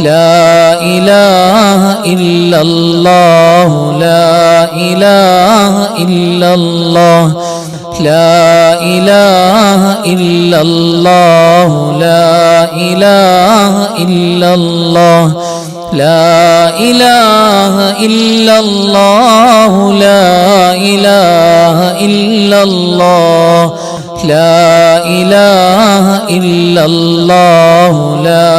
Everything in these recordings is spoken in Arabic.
لا إله إلا الله لا إله إلا الله لا إله إلا الله لا إله إلا الله لا إله إلا الله لا إله إلا الله لا إله إلا الله لا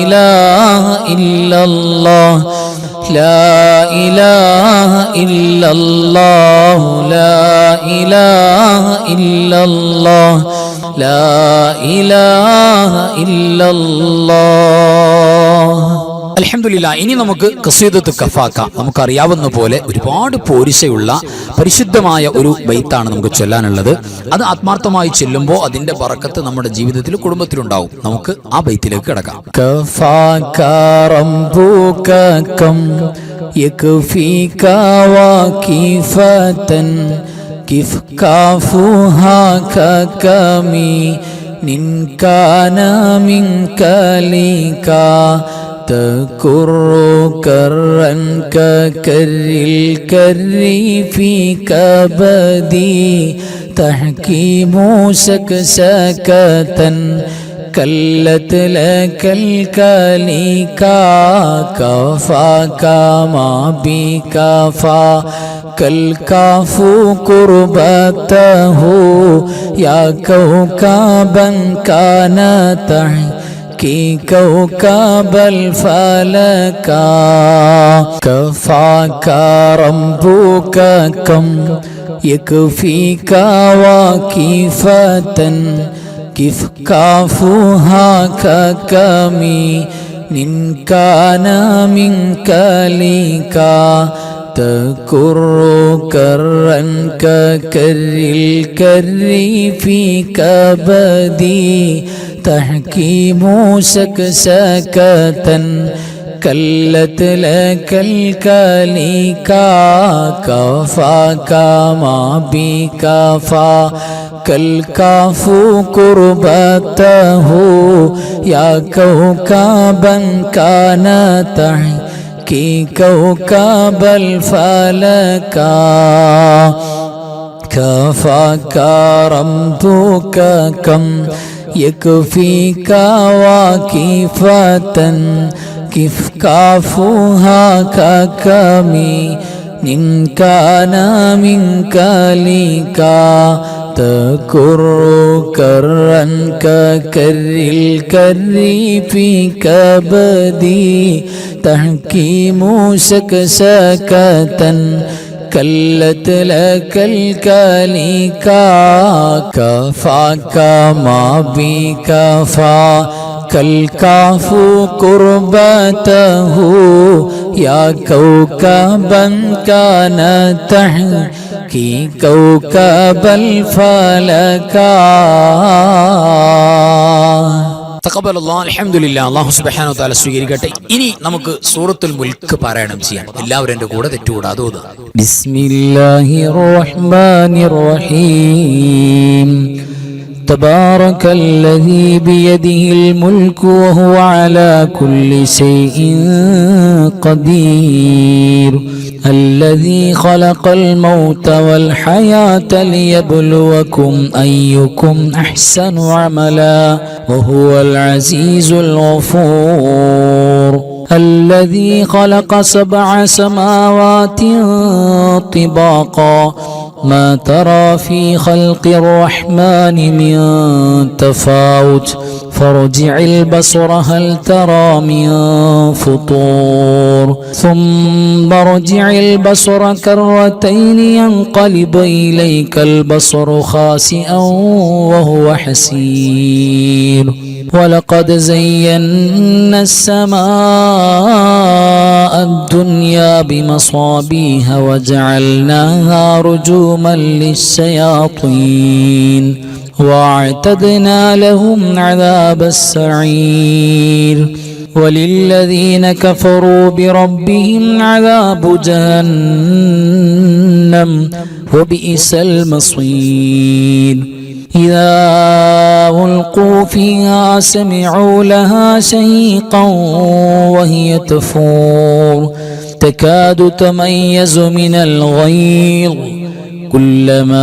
إله إلا الله لا إله إلا الله لا إله إلا الله لا إله إلا الله. അൽഹംദുലില്ലാഹ്. ഇനി നമുക്ക് ഖസീദത്തുൽ കഫാക്ക, നമുക്കറിയാവുന്ന പോലെ ഒരുപാട് പോരിശയുള്ള പരിശുദ്ധമായ ഒരു ബൈത്താണ് നമുക്ക് ചൊല്ലാനുള്ളത്. അത് ആത്മാർത്ഥമായി ചൊല്ലുമ്പോൾ അതിന്റെ ബറക്കത്ത് നമ്മുടെ ജീവിതത്തിൽ കുടുംബത്തിലുണ്ടാവും. നമുക്ക് ആ ബൈത്തിലേക്ക് കിടക്കാം. കഫാക റബ്ബുക കം യക്ഫീക വകിഫതൻ കിഫ് കാഫുഹാ കകമി നിൻ കാന മിൻക ലീകാ تكر كرا ككر الكر في كبدي تحكيم سكسكة كلت لك الكليكا كفاك ما بكفا كالكاف قربته يا كوكبا كان تحكي كوكب الفلكا كفاك ربك كم يكفيك واكفة كيف كافها ككمي إن كان منك ليكا تكر كرا ككر الكر في كبدي تحكيم سكسكة كلت لك الكليكا كفاك ما بكفا كالكاف قربته يا كوكبا كان تحكي كوكب الفلكا كفاك ربك كم يكفيك واكفة كيف كافها ككمي إن كان منك ليكا تكر كرا ككر الكر في كبدي تحكيم سكسكة كلت لك الكليكا كفاك ما بكفا كالكاف قربته يا كوكبا كان تحكي كوكب الفلكا തഖബ്ബലല്ലാഹ്. അൽഹംദുലില്ലാഹ്. അല്ലാഹു സുബ്ഹാനഹു വ തആല സ്വീകരിക്കട്ടെ. ഇനി നമുക്ക് സൂറത്തുൽ മുൽക്ക് പാരായണം ചെയ്യാം. എല്ലാവരും എൻ്റെ കൂടെ തെറ്റുകൂടാതെ ഓതുക. ബിസ്മില്ലാഹിർ റഹ്മാനിർ റഹീം. تبارك الذي بيده الملك وهو على كل شيء قدير الذي خلق الموت والحياة ليبلوكم أيكم أحسن عملا وهو العزيز الغفور الذي خلق 7 سماوات طباقا ما ترى في خلق الرحمن من تفاوت فارجع البصر هل ترى من فطور ثم ارجع البصر كرتين ينقلب إليك البصر خاسئا وهو حسير ولقد زينا السماء الدنيا بمصابيح وجعلناها رجوما للشياطين واعتدنا لهم عذاب السعير وللذين كفروا بربهم عذاب جهنم وبئس المصير إذا ألقوا فيها سمعوا لها شهيقا وهي تفور تكاد تميز من الغيظ كلما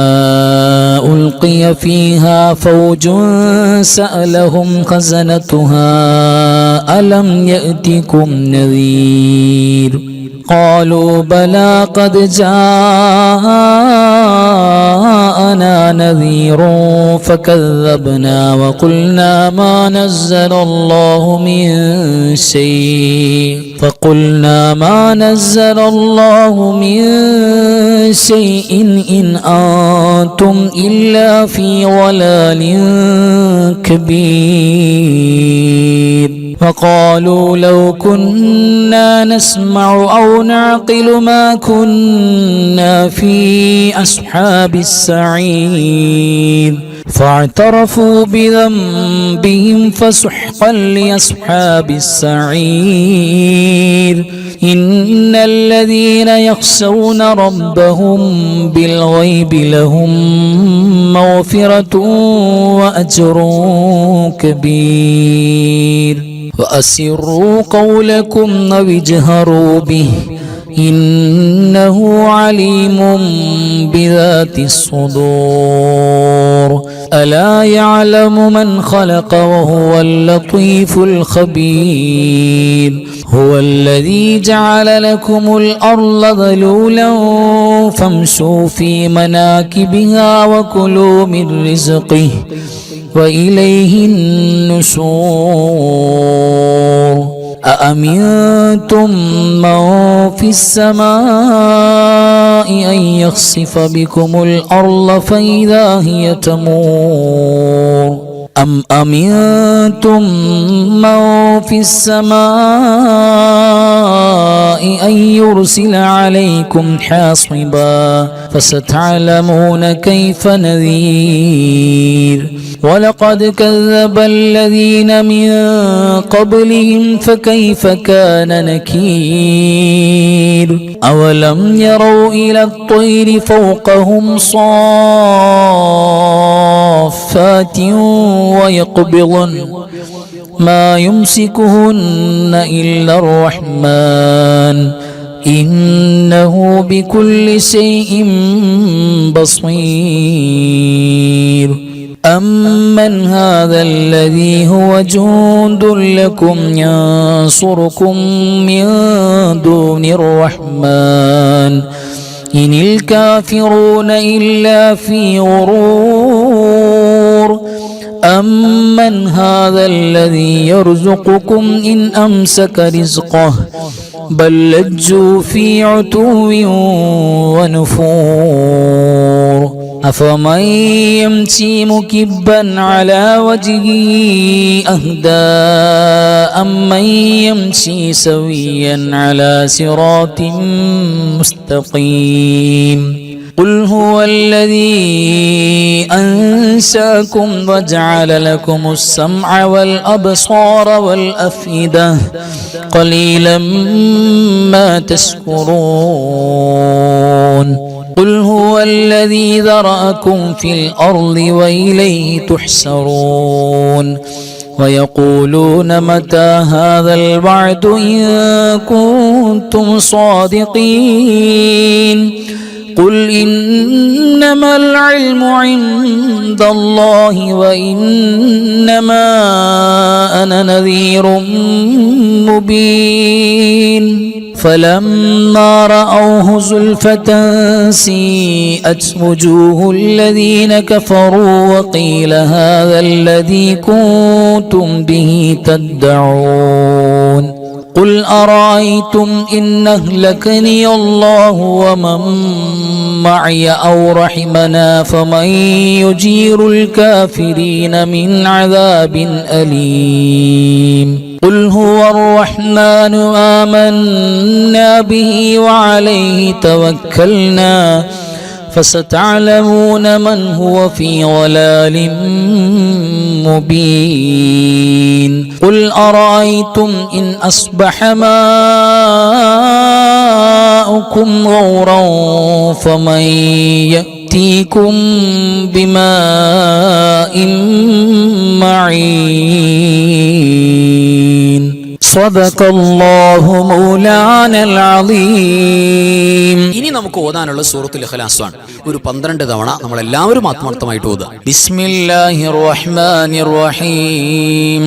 ألقي فيها فوج سألهم خزنتها ألم يأتكم نذير قالوا بلى قد جاءنا نذير فكذبنا وقلنا ما نزل الله من شيء إن أنتم إلا في ضلال كبير وقالوا لو كنا نسمع أو نعقل ما كنا في أصحاب السعير فاعترفوا بذنبهم فسحقا لأصحاب السعير إن الذين يخشون ربهم بالغيب لهم مغفرة وأجر كبير وأسروا قولكم أو اجهروا به إنه عليم بذات الصدور ألا يعلم من خلق وهو اللطيف الخبير هو الذي جعل لكم الأرض ذلولا فامشوا في مناكبها وكلوا من رزقه وإليه النشور أأمنتم من في السماء أن يخسف بكم الأرض فإذا هي تمور أم أمنتم من في السماء أن يرسل عليكم حاصبا فستعلمون كيف نذير ولقد كذب الذين من قبلهم فكيف كان نكير أولم يروا إلى الطير فوقهم صافات ويقبضن ما يمسكهن إلا الرحمن إنه بكل شيء بصير أمن هذا الذي هو جند لكم ينصركم من دون الرحمن إن الكافرون إلا في غرور أمن هذا الذي يرزقكم إن أمسك رزقه بل لجوا في عتو ونفور أفمن يمشي مكبا على وجهه أهدى أمن يمشي سويا على صراط مستقيم قل هو الذي أنشأكم وجعل لكم السمع والأبصار والأفئدة قليلا ما تشكرون قل هو الذي ذرأكم في الأرض وإليه تحشرون ويقولون متى هذا الوعد إن كنتم صادقين قل إنما العلم عند الله وإنما أنا نذير مبين فلما رأوه زلفة سيئت وجوه الذين كفروا وقيل هذا الذي كنتم به تدعون قل أرأيتم إن أهلكني الله ومن معي أو رحمنا فمن يجير الكافرين من عذاب أليم قل هو الرحمن آمنا به وعليه توكلنا فستعلمون من هو في ضلال مبين قل أرأيتم إن أصبح ماؤكم غورا فمن يأتيكم بماء معين صدق الله مولانا العظيم. ഇനി നമുക്ക് ഓതാനുള്ള സൂറത്തുൽ ഇഖ്ലാസ് ആണ്. ഒരു 12 തവണ നമ്മൾ എല്ലാവരും ആത്മാർത്ഥമായിട്ട് ഓതുക. ബിസ്മില്ലാഹിർ റഹ്മാനിർ റഹീം.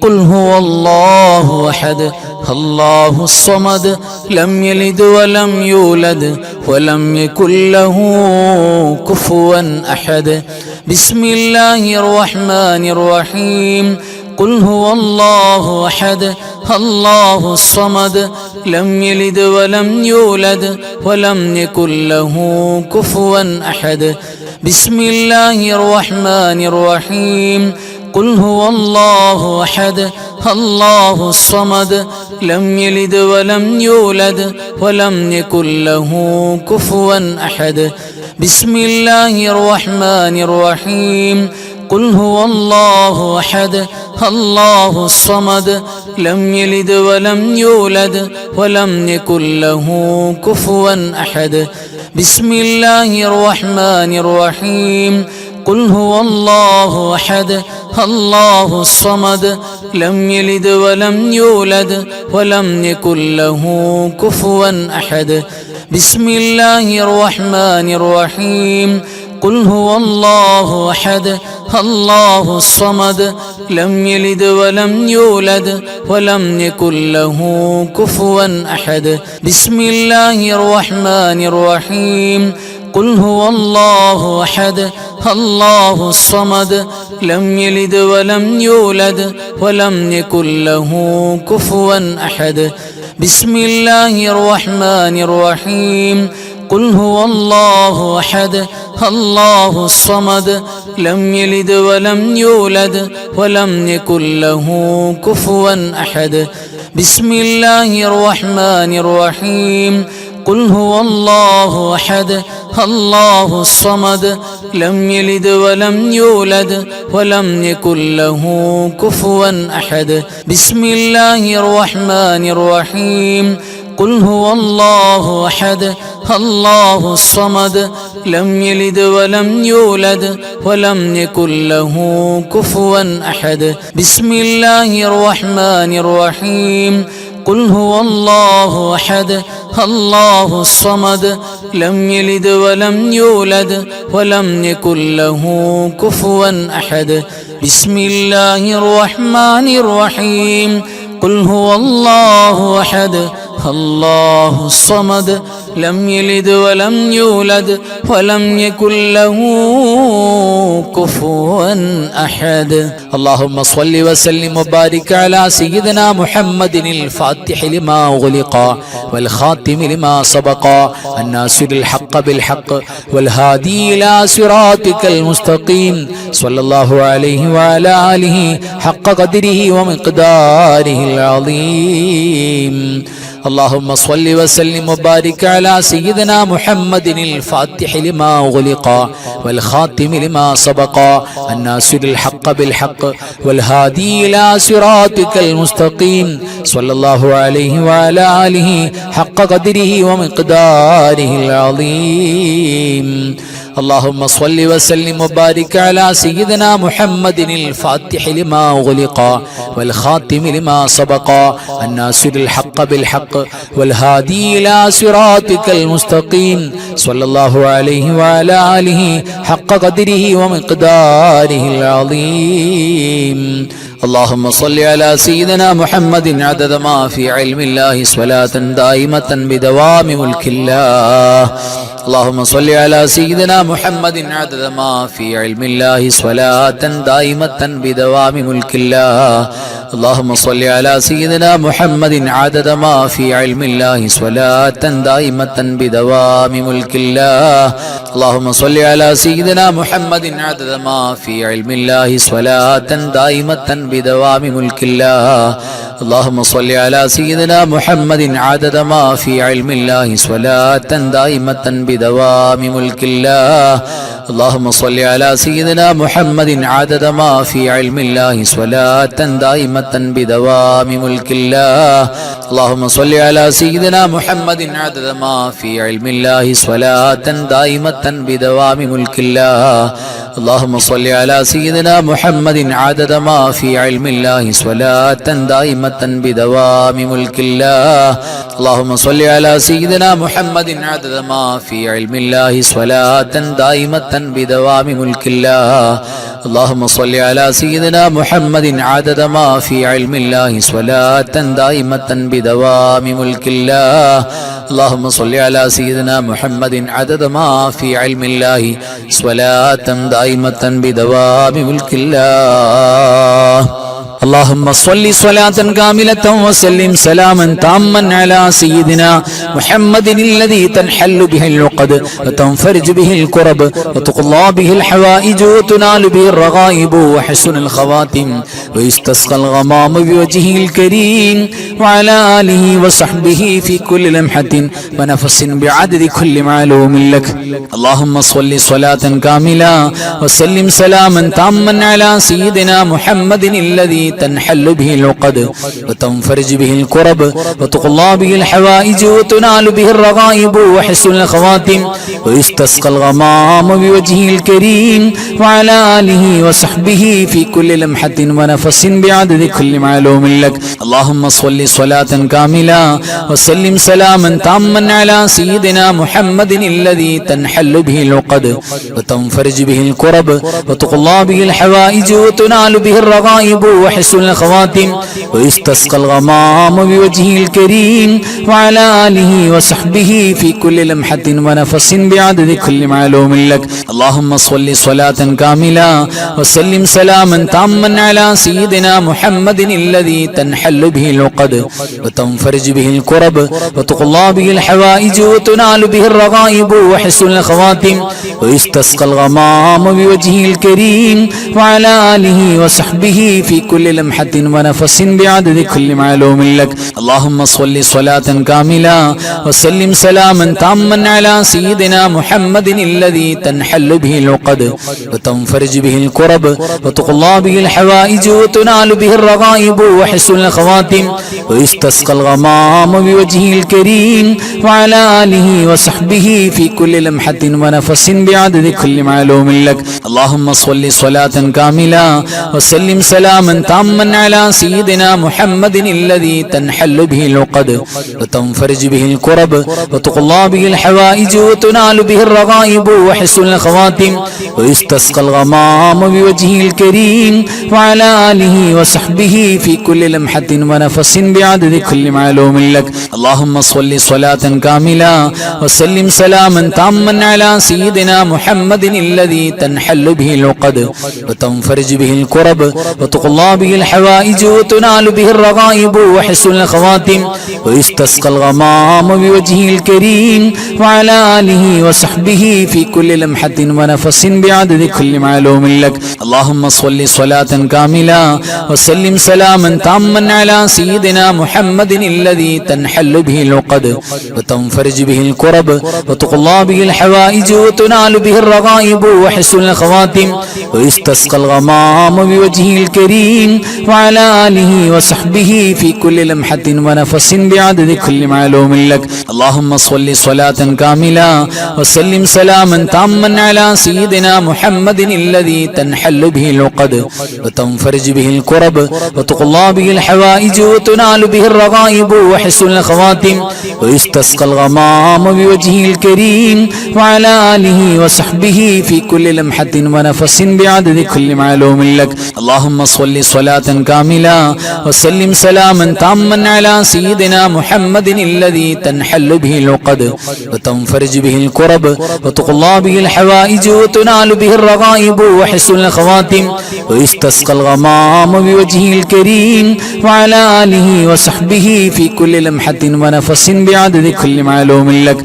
ഖുൽ ഹുവല്ലാഹു അഹദ് അല്ലാഹുസ് സമദ് ലം യലിദ് വലം യൂലദ് വലം യകുൽ ലഹു കുഫുവൻ അഹദ്. ബിസ്മില്ലാഹിർ റഹ്മാനിർ റഹീം. ഖുൽ ഹുവല്ലാഹു അഹദ് അല്ലാഹുസ് സമദ് ലം യലിദ് വലം യൂലദ് വലം യകുൽ ലഹു കുഫുവൻ അഹദ്. ബിസ്മില്ലാഹിർ റഹ്മാനിർ റഹീം. ഖുൽ ഹുവല്ലാഹു അഹദ് അല്ലാഹുസ് സമദ് ലം യലിദ് വലം യൂലദ് വലം യകുൽ ലഹു കുഫുവൻ അഹദ്. ബിസ്മില്ലാഹിർ റഹ്മാനിർ റഹീം. ഖുൽ ഹുവല്ലാഹു അഹദ് അല്ലാഹുസ് സമദ് ലം യലിദ് വലം യൂലദ് വലം യകുൽ ലഹു കുഫുവൻ അഹദ്. ബിസ്മില്ലാഹിർ റഹ്മാനിർ റഹീം. ഖുൽ ഹുവല്ലാഹു അഹദ് അല്ലാഹുസ് സമദ് ലം യലിദ് വലം യൂലദ് വലം യകുൽ ലഹു കുഫുവൻ അഹദ്. ബിസ്മില്ലാഹിർ റഹ്മാനിർ റഹീം. ഖുൽ ഹുവല്ലാഹു അഹദ് അല്ലാഹുസ് സമദ് ലം യലിദ് വലം യൂലദ് വലം യകുൽ ലഹു കുഫുവൻ അഹദ്. ബിസ്മില്ലാഹിർ റഹ്മാനിർ റഹീം. ഖുൽ ഹുവല്ലാഹു അഹദ് അല്ലാഹുസ് സമദ് ലം യലിദ് വലം യൂലദ് വലം യകുൽ ലഹു കുഫുവൻ അഹദ്. ബിസ്മില്ലാഹിർ റഹ്മാനിർ റഹീം. ഖുൽ ഹുവല്ലാഹു അഹദ് അല്ലാഹുസ് സമദ് ലം യലിദ് വലം യൂലദ് വലം യകുൽ ലഹു കുഫുവൻ അഹദ്. ബിസ്മില്ലാഹിർ റഹ്മാനിർ റഹീം. ഖുൽ ഹുവല്ലാഹു അഹദ് അല്ലാഹുസ് സമദ് ലം യലിദ് വലം യൂലദ് വലം യകുൽ ലഹു കുഫുവൻ അഹദ്. ബിസ്മില്ലാഹിർ റഹ്മാനിർ റഹീം. ഖുൽ ഹുവല്ലാഹു അഹദ് അല്ലാഹുസ് സമദ് ലം യലിദ് വലം യൂലദ് വലം യകുൽ ലഹു കുഫുവൻ അഹദ്. ബിസ്മില്ലാഹിർ റഹ്മാനിർ റഹീം. ഖുൽ ഹുവല്ലാഹു അഹദ് അല്ലാഹുസ് സമദ് ലം യലിദ് വലം യൂലദ് വലം യകുൽ ലഹു കുഫുവൻ അഹദ്. ബിസ്മില്ലാഹിർ റഹ്മാനിർ റഹീം. ഖുൽ ഹുവല്ലാഹു അഹദ് അല്ലാഹുസ് സമദ് ലം യലിദ് വലം യൂലദ് വലം യകുൽ ലഹു കുഫുവൻ അഹദ്. اللهم صل وسلم وبارك على سيدنا محمد الفاتح لما أغلق والخاتم لما سبق الناصر الحق بالحق والهادي إلى صراطك المستقيم صلى الله عليه وعلى آله حق قدره ومقداره العظيم. اللهم صل وسلم وبارك على سيدنا محمد الفاتح لما أغلق والخاتم لما سبق الناصر الحق بالحق والهادي إلى صراطك المستقيم صلى الله عليه وعلى آله حق قدره ومقداره العظيم. اللهم صل وسلم وبارك على سيدنا محمد الفاتح لما أغلق والخاتم لما سبق الناصر الحق بالحق والهادي إلى صراطك المستقيم صلى الله عليه وعلى آله حق قدره ومقداره العظيم. اللهم صل على سيدنا محمد عدد ما في علم الله صلاة دائمة بدوام ملك الله. اللهم صل على سيدنا محمد عدد ما في علم الله صلاة دائمة بدوام ملك الله. اللهم صل على سيدنا محمد عدد ما في علم الله صلاة دائمة بدوام ملك الله. اللهم صل على سيدنا محمد عدد ما في علم الله صلاة دائمة بدوام ملك الله. اللهم صل على سيدنا محمد عدد ما في علم الله صلاة دائمة بدوام ملك الله. اللهم صل على سيدنا محمد عدد ما في علم الله صلاة دائمة بدوام ملك الله. اللهم صل على سيدنا محمد عدد ما في علم الله صلاة دائمة بدوام ملك الله. اللهم صل على سيدنا محمد عدد ما في علم الله صلاة دائمة بدوام ملك الله. اللهم صل على سيدنا محمد عدد ما في علم الله صلاة دائمة بدوام ملك الله. اللهم صل على سيدنا محمد عدد ما في علم الله صلاة دائمة بدوام ملك الله. اللهم صل على سيدنا محمد عدد ما في علم الله صلاة دائمة بدوام ملك الله. اللهم صل صلاة كاملة وسلم سلاما تاما على سيدنا محمد الذي تنحل به العقد وتنفرج به الكرب وتقضى به الحوائج وتنال به الرغائب وحسن الخواتم ويستسقى الغمام بوجهه الكريم وعلى آله وصحبه في كل لمحة ونفس بعدد كل معلوم لك. اللهم صل صلاة كاملة وسلم سلاما تاما على سيدنا محمد الذي تنحل به العقد وتنفرج به الكرب وتقضى به الحوائج وتنال به الرغائب وحسن الخواتم ويستسقى الغمام بوجهه الكريم وعلى آله وصحبه في كل لمحة ونفس بعدد كل معلوم لك. اللهم صل صلاة كاملة وسلم سلاما تاما على سيدنا محمد الذي تنحل به العقد وتنفرج به الكرب وتقضى به الحوائج وتنال به الرغائب وحسن الخواتم ويستسقى الغمام بوجهه الكريم وعلى آله وصحبه في كل لمحة ونفس بعدد كل معلوم لك. اللهم صل صلاة كاملة وسلم سلاما تاما على سيدنا محمد الذي تنحل به العقد وتنفرج به الكرب وتقضى به الحوائج وتنال به الرغائب وحسن الخواتم ويستسقى الغمام بوجهه الكريم وعلى آله وصحبه في كل لمحة ونفس بعدد كل معلوم لك. اللهم صل صلاة كاملة وسلم سلاما تاما على سيدنا محمد الذي تنحل به العقد وتنفرج به الكرب وتقضى به الحوائج وتنال به الرغائب وحسن الخواتم ويستسقى الغمام بوجهه الكريم وعلى آله وصحبه في كل لمحة ونفس بعدد كل معلوم لك. اللهم صل صلاة كاملة وسلم سلاما تاما على سيدنا محمد الذي تنحل به العقد وتنفرج به الكرب وتقضى به الحوائج وتنال به الرغائب وحسن الخواتم ويستسقى الغمام بوجهه الكريم وعلى آله وصحبه في كل لمحة ونفس بعدد كل معلوم لك. اللهم صل صلاة كاملة وسلم سلاما تاما على سيدنا محمد الذي تنحل به العقد وتنفرج به الكرب وتقضى به الحوائج وتنال به الرغائب وحسن الخواتم ويستسقى الغمام بوجهه الكريم وعلى آله وصحبه في كل لمحة ونفس بعدد كل معلوم لك. اللهم صل صلاة كاملة وسلم سلاما تاما على سيدنا محمد الذي تنحل به العقد وتنفرج به الكرب وتقضى به الحوائج وتنال به الرغائب وحسن الخواتم ويستسقى الغمام بوجهه الكريم وعلى آله وصحبه في كل لمحة ونفس بعدد كل معلوم لك. اللهم صل صلاة كاملة وسلم سلاما تاما على سيدنا محمد الذي تنحل به العقد وتنفرج به الكرب وتقضى به الحوائج وتنال به الرغائب وحسن الخواتم ويستسقى الغمام بوجهه الكريم وعلى آله وصحبه في كل لمحة ونفس بعدد كل معلوم لك. اللهم صل صلاة كاملة وسلم سلاما تاما على سيدنا محمد الذي تنحل به العقد وتنفرج به الكرب وتقضى به الحوائج وتنال به الرغائب وحسن الخواتم ويستسقى الغمام بوجهه الكريم وعلى آله وصحبه في كل لمحة ونفس بعدد كل معلوم لك.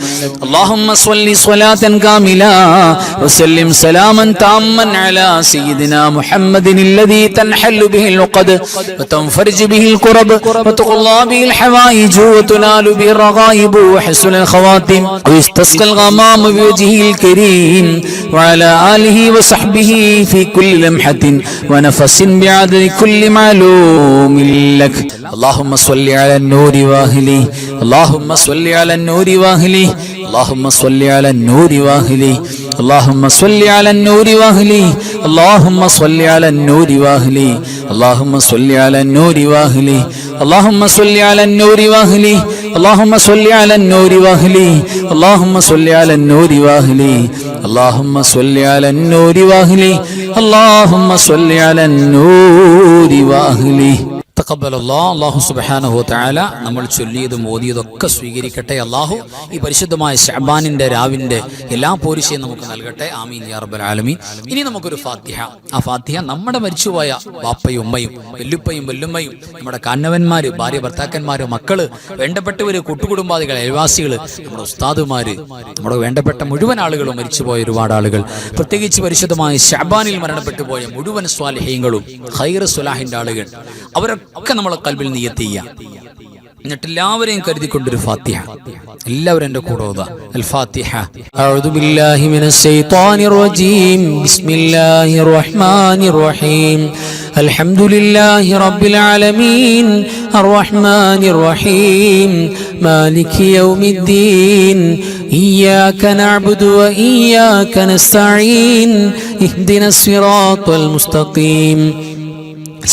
اللهم صل صلاة كاملة وسلم سلاما تاما على سيدنا محمد الذي تنحل به العقد وتنفرج به الكرب وتقضى به الحوائج وتنال به الرغائب الرغائب وحسن الخواتم ويستسقى الغمام بوجهه الكريم وعلى آله وصحبه في كل لمحة ونفس بعدد كل معلوم لك. اللهم صل على النور واهله، اللهم صل على النور واهله، اللهم صل على النور واهله، اللهم صل على النور واهله، اللهم صل على النور واهله، اللهم صل على النور واهله، اللهم صل على النور واهله، اللهم صل على النور واهله، اللهم صل على النور واهله، اللهم صل على النور واهله، اللهم صل على النور واهله. അല്ലാഹു സുബ്ഹാനഹു വ തആല നമ്മൾ ചൊല്ലിയതും ഓതിയതൊക്കെ സ്വീകരിക്കട്ടെ. അല്ലാഹു ഈ പരിശുദ്ധമായ ശഅബാനിന്റെ രാവിന്റെ എല്ലാ പോരിശയും നമുക്ക് നൽകട്ടെ. ആമീൻ യാ റബ്ബൽ ആലമീൻ. ഇനി നമുക്കൊരു ഫാത്തിഹ. ആ ഫാത്തിഹ നമ്മുടെ മരിച്ചുപോയ വാപ്പയും ഉമ്മയും വല്ലുപ്പയും വല്ലുമ്മയും നമ്മുടെ കാരണവന്മാര്, ഭാര്യ ഭർത്താക്കന്മാര്, മക്കള്, വേണ്ടപ്പെട്ടവര്, കൂട്ടുകുടുംബാദികൾ, അയൽവാസികള്, നമ്മുടെ ഉസ്താദുമാര്, നമ്മുടെ വേണ്ടപ്പെട്ട മുഴുവൻ ആളുകളും മരിച്ചുപോയ ഒരുപാട് ആളുകൾ, പ്രത്യേകിച്ച് പരിശുദ്ധമായ ശഅബാനിൽ മരണപ്പെട്ടു പോയ മുഴുവൻ സ്വാലിഹീങ്ങളും ഖൈർ സ്വലാഹിന്റെ ആളുകൾ, അവരൊക്കെ നമ്മളെ ഖൽബിൽ നിയ്യത്ത് ചെയ്യാം. എന്നിട്ട് എല്ലാവരെയും കരുതിക്കൊണ്ടൊരു ഫാത്തിഹ. എല്ലാവരും എൻ്റെ കൂടെ ഓതുക. അൽ ഫാത്തിഹ. അഊദു ബില്ലാഹി മിനശ് ശൈത്വാനിർ റജീം. ബിസ്മില്ലാഹിർ റഹ്മാനിർ റഹീം. അൽഹംദുലില്ലാഹി റബ്ബിൽ ആലമീൻ. അർറഹ്മാനിർ റഹീം. മാലികി യൗമിദ്ദീൻ. ഇയ്യാക നഅ്ബുദു വ ഇയ്യാക നസ്തഈൻ. ഇഹ്ദിനസ് സിറാത്തൽ മുസ്തഖീം.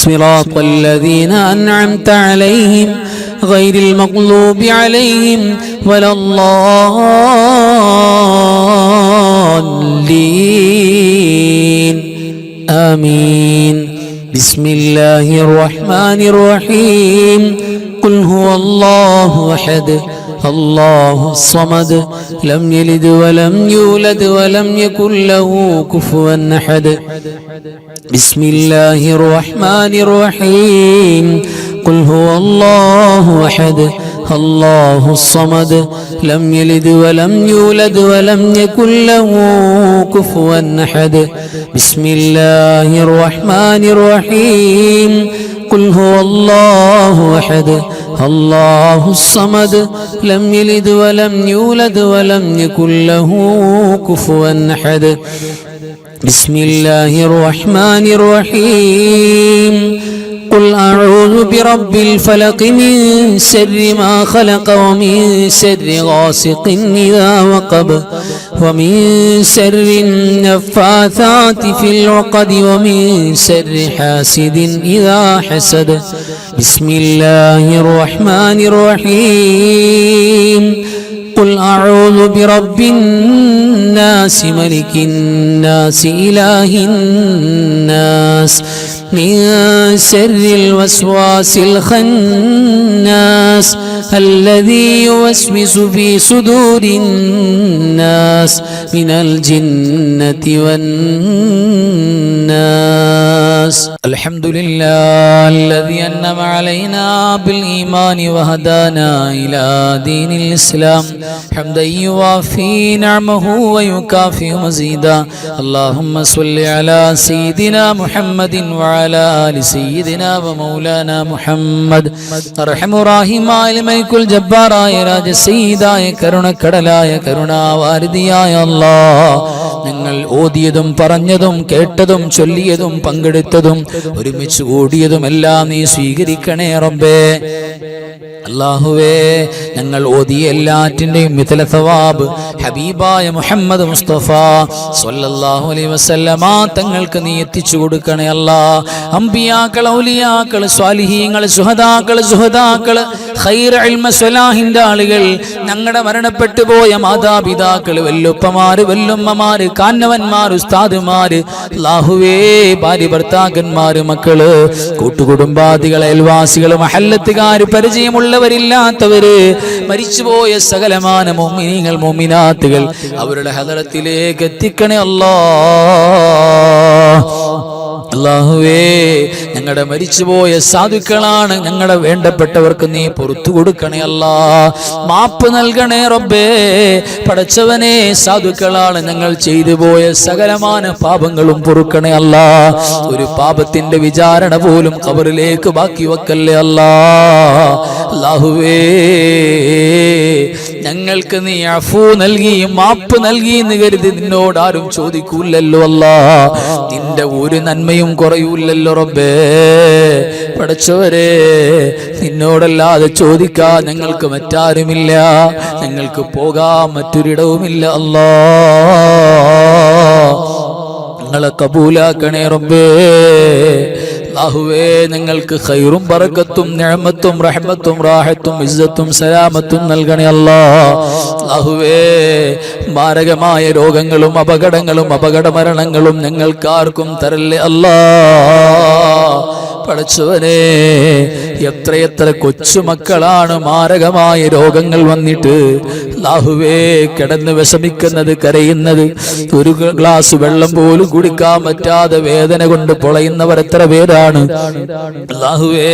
صراط الذين أنعمت عليهم غير المغضوب عليهم ولا الضالين آمين. بسم الله الرحمن الرحيم. قل هو الله أحد الله الصمد لم يلد ولم يولد ولم يكن له كفوا أحد. بسم الله الرحمن الرحيم. قل هو الله أحد الله الصمد لم يلد ولم يولد ولم يكن له كفوا أحد. بسم الله الرحمن الرحيم. قل هو الله أحد الله الصمد لم يلد ولم يولد ولم يكن له كفوا أحد. بسم الله الرحمن الرحيم. قل أعوذ برب الفلق من شر ما خلق ومن شر غاسق إذا وقب ومن شر النفاثات في العقد ومن شر حاسد إذا حسد. بسم الله الرحمن الرحيم. قل أعوذ برب الناس ملك الناس إله الناس من شر الوسواس الخناس الذي يوسوس في صدور الناس من الجنة والناس. الحمد لله الذي أنعم علينا بالإيمان وهدانا إلى دين الإسلام حمدا يوافي نعمه ويكافئ مزيدا. اللهم صل على سيدنا محمد وعلى آل سيدنا ومولانا محمد. أرحم راحماയ മലിക്കുൽ ജബ്ബാറായ രാജസയ്യിദായ കരുണക്കടലായ കരുണാവാരിധിയായ അല്ലാഹ്, ഞങ്ങൾ ഓതിയതും പറഞ്ഞതും കേട്ടതും ചൊല്ലിയതും പങ്കെടുത്തതും ഒരുമിച്ച് കൂടിയതും എല്ലാം നീ സ്വീകരിക്കണേ റബ്ബേ. അല്ലാഹുവേ, ഞങ്ങൾ ഓതിയ എല്ലാറ്റിൻ്റെയും മിഥല സവാബ് ഹബീബായ മുഹമ്മദ് മുസ്തഫ സ്വല്ലല്ലാഹു അലൈഹി വസല്ലമ തങ്ങൾക്ക് നീ എത്തിച്ചു കൊടുക്കണേ അല്ലാഹ്. അംബിയാക്കൾ, ഔലിയാക്കൾ, സ്വാലിഹീങ്ങൾ, സുഹദാക്കൾ, ഖൈർ ഇൽമ സ്വലാഹിന്റെ ആളുകൾ, ഞങ്ങളുടെ മരണപ്പെട്ടു പോയ മാതാപിതാക്കൾ, വല്ലുപ്പമാര്, വല്ലുമ്മമാര്, കാന്നവന്മാര്, ഉസ്താദുമാര്, അല്ലാഹുവേ, ഭാര്യ ഭർത്താക്കന്മാര്, മക്കള്, കൂട്ടുകുടുംബാദികൾ, അയൽവാസികൾ, മഹല്ലത്തുകാര്, പരിചയമുള്ളവരില്ലാത്തവര്, മരിച്ചുപോയ സകലമാന മുഅ്മിനീങ്ങൾ, മുഅ്മിനാത്തുകൾ അവരുടെ ഹദറത്തിലേക്ക് എത്തിക്കണേ അല്ലാഹ്. അല്ലാഹുവേ, ഞങ്ങളുടെ മരിച്ചുപോയ സാധുക്കളാണ്, ഞങ്ങളുടെ വേണ്ടപ്പെട്ടവർക്ക് നീ പുറത്തു കൊടുക്കണേ അല്ലാഹ്. മാപ്പ് നൽകണേ റബ്ബേ. പടച്ചവനെ, സാധുക്കളാണ്, ഞങ്ങൾ ചെയ്തു പോയ സകലമാന പാപങ്ങളും പൊറുക്കണേ അല്ലാഹ്. ഒരു പാപത്തിന്റെ വിചാരണ പോലും ഖബറിലേക്ക് ബാക്കി വെക്കല്ലേ അല്ലാഹ്. അല്ലാഹുവേ, ഞങ്ങൾക്ക് നീ അഫൂ നൽകി മാപ്പ് നൽകി എന്ന് കരുതി നിന്നോട് ആരും ചോദിക്കൂലല്ലോ അല്ലാ. നിന്റെ ഒരു നന്മയും കുറയൂലല്ലോ റബ്ബേ. പടച്ചവരെ, നിന്നോടല്ലാതെ ചോദിക്കാൻ ഞങ്ങൾക്ക് മറ്റാരുമില്ല, ഞങ്ങൾക്ക് പോകാൻ മറ്റൊരിടവുമില്ല അല്ലാ. ഞങ്ങളെ കബൂലാക്കണേ റബ്ബേ. അല്ലാഹുവേ, ഞങ്ങൾക്ക് ഖൈറും ബറക്കത്തും നിഅമത്തും റഹ്മത്തും റാഹത്തും ഇസ്സത്തും സലാമത്തും നൽകണേ അല്ലാ. അല്ലാഹുവേ, മാരകമായ രോഗങ്ങളും അപകടങ്ങളും അപകടമരണങ്ങളും ഞങ്ങൾക്കാർക്കും തരല്ലേ അല്ലാ. പടച്ചവനെ, എത്രയെത്ര കൊച്ചുമക്കളാണ് മാരകമായ രോഗങ്ങൾ വന്നിട്ട് അല്ലാഹുവേ കിടന്ന് വിഷമിക്കുന്നത്, കരയുന്നത്, ഒരു ഗ്ലാസ് വെള്ളം പോലും കുടിക്കാൻ പറ്റാതെ വേദന കൊണ്ട് പൊളയുന്നവർ എത്ര പേരാണ് അല്ലാഹുവേ.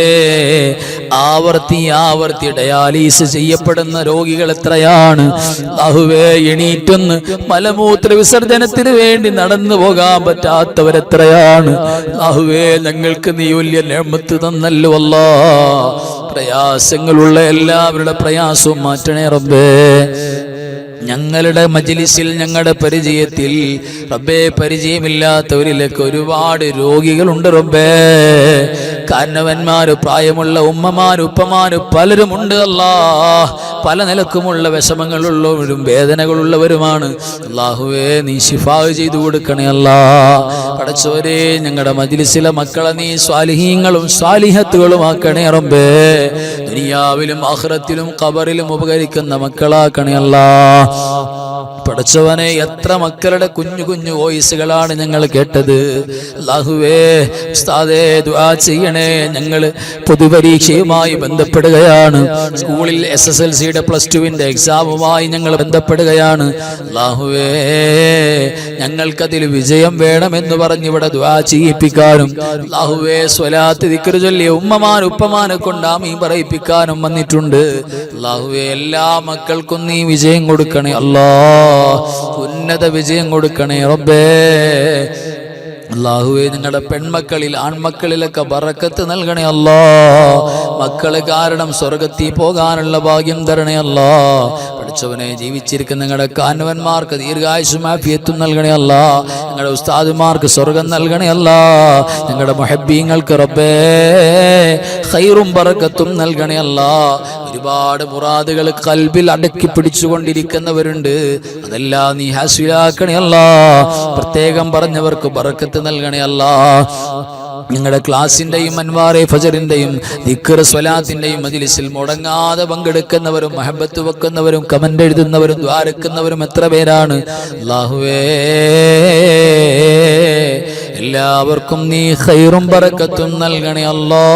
ആവർത്തി ആവർത്തി ഡയാലിസിസ് ചെയ്യപ്പെടുന്ന രോഗികൾ എത്രയാണ് അല്ലാഹുവേ. എണീറ്റൊന്ന് മലമൂത്ര വിസർജനത്തിന് വേണ്ടി നടന്നു പോകാൻ പറ്റാത്തവരെത്രയാണ് അല്ലാഹുവേ. ഞങ്ങൾക്ക് നീ വലിയ നിഅമത്ത് തന്നല്ലോ അല്ലാ. പ്രയാസങ്ങളുള്ള എല്ലാവരുടെ പ്രയാസവും മാറ്റണേ റബ്ബേ. ഞങ്ങളുടെ മജ്ലിസിൽ, ഞങ്ങളുടെ പരിചയത്തിൽ റബ്ബേ, പരിചയമില്ലാത്തവരിലേക്ക് ഒരുപാട് രോഗികളുണ്ട് റബ്ബേ. കാരണവന്മാര്, പ്രായമുള്ള ഉമ്മമാര്, ഉപ്പമാര് പലരുമുണ്ട് അല്ലാ. പല നിലക്കുമുള്ള വിഷമങ്ങളുള്ളവരും വേദനകളുള്ളവരുമാണ് അല്ലാഹുവേ. നീ ശിഫാ ചെയ്തു കൊടുക്കണേ അല്ലാ. പടച്ചവരെ, ഞങ്ങളുടെ മജ്ലിസിലെ മക്കളെ നീ സ്വാലിഹീങ്ങളും സ്വാലിഹത്തുകളും ആക്കണേ റബ്ബേ. ദുനിയാവിലും ആഖിറത്തിലും ഖബറിലും ഉപകരിക്കുന്ന മക്കളാക്കണേ അല്ലാ. പടച്ചവനെ, എത്ര മക്കളുടെ കുഞ്ഞു കുഞ്ഞു വോയിസുകളാണ് ഞങ്ങൾ കേട്ടത് അല്ലാഹുവേ. ഉസ്താദേ, ദുആ ചെയ്യണേ. ഞങ്ങൾ പൊതുപരീക്ഷയുമായി ബന്ധപ്പെടുകയാണ്. സ്കൂളിൽ SSLCയുടെ +2ന്റെ എക്സാമുമായി ഞങ്ങൾ ബന്ധപ്പെടുകയാണ് അല്ലാഹുവേ. ഞങ്ങൾക്കതിൽ വിജയം വേണമെന്ന് പറഞ്ഞ് ഇവിടെ ദുആ ചെയ്യിപ്പിക്കാനും അല്ലാഹുവേ, സ്വലാത്ത് ദിക്ർ ചൊല്ലി ഉമ്മമാൻ ഉപ്പമാനെ കൊണ്ട് ആമീൻ പറയിപ്പിക്കാനും വന്നിട്ടുണ്ട് അല്ലാഹുവേ. എല്ലാ മക്കൾക്കും നീ വിജയം കൊടുക്കണേ അല്ലാ. ഉന്നത വിജയം കൊടുക്കണേ റബ്ബേ. അല്ലാഹുവേ, നിങ്ങളുടെ പെൺമക്കളിൽ ആൺമക്കളിലൊക്കെ ബറക്കത്ത് നൽകണേ അല്ലാ. മക്കള് കാരണം സ്വർഗത്തിൽ പോകാനുള്ള ഭാഗ്യം തരണേ അല്ലാ. പഠിച്ചവനെ, ജീവിച്ചിരിക്കുന്ന ഞങ്ങളുടെ കാരണവന്മാർക്ക് ദീർഘായുസ്സും ആഫിയത്തും നൽകണേ അല്ലാ. ഞങ്ങളുടെ ഉസ്താദുമാർക്ക് സ്വർഗം നൽകണേ അല്ലാ. ഞങ്ങളുടെ മുഹബ്ബീങ്ങൾക്ക് റബ്ബേ ഖൈറും ബറക്കത്തും നൽകണേ അല്ലാ. ഒരുപാട് മുറാദുകൾ ഖൽബിൽ അടക്കി പിടിച്ചുകൊണ്ടിരിക്കുന്നവരുണ്ട്, അതെല്ലാം നീ ഹാസിലാക്കണേ അല്ലാ. പ്രത്യേകം പറഞ്ഞവർക്ക് ബറക്കത്ത് നൽകണേ അല്ലാ. ഞങ്ങളുടെ ക്ലാസിന്റെയും അൻവാറെ ഫജറിന്റെയും ദിക്ർ സ്വലാത്തിന്റെയും മജ്ലിസിൽ മുടങ്ങാതെ പങ്കെടുക്കുന്നവരും മഹബത്ത് വെക്കുന്നവരും കമന്റ് എഴുതുന്നവരും ദ്വാരക്കുന്നവരും എത്ര പേരാണ് അല്ലാഹുവേ. എല്ലാവർക്കും നീ ഖൈറും ബറക്കത്തും നൽകണേ അല്ലാ.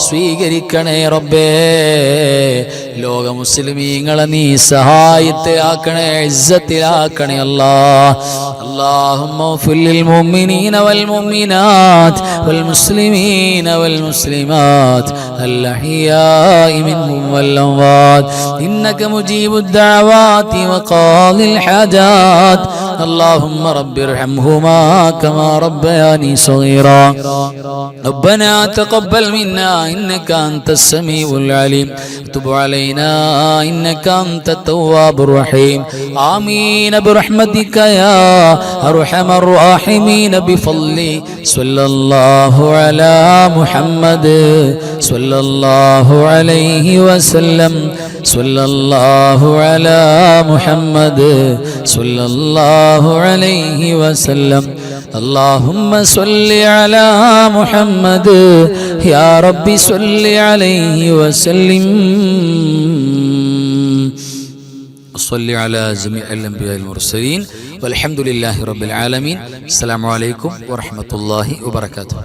സ്വീകരിക്കണേ റബ്ബേ. ലോക മുസ്ലിമീങ്ങളെ നീ സഹായത്തിലാക്കണേ, ഇസ്സത്തിലാക്കണേ അല്ലാ. اللهم اغفر للمؤمنين والمؤمنات والمسلمين والمسلمات الأحياء منهم والأموات إنك مجيب الدعوات وقاضي الحاجات. اللهم رب ارحمهما كما ربياني صغيرا. ربنا تقبل منا إنك أنت السميع العليم. تب علينا إنك أنت التواب الرحيم. آمين برحمتك يا أرحم الراحمين. بفضلي صلى الله على محمد صلى الله عليه وسلم. صلى الله على محمد صلى الله عليه وسلم. اللهم صل على محمد يا رب صل عليه وسلم. صل على جميع الأنبياء المرسلين والحمد لله رب العالمين. السلام عليكم ورحمة الله وبركاته.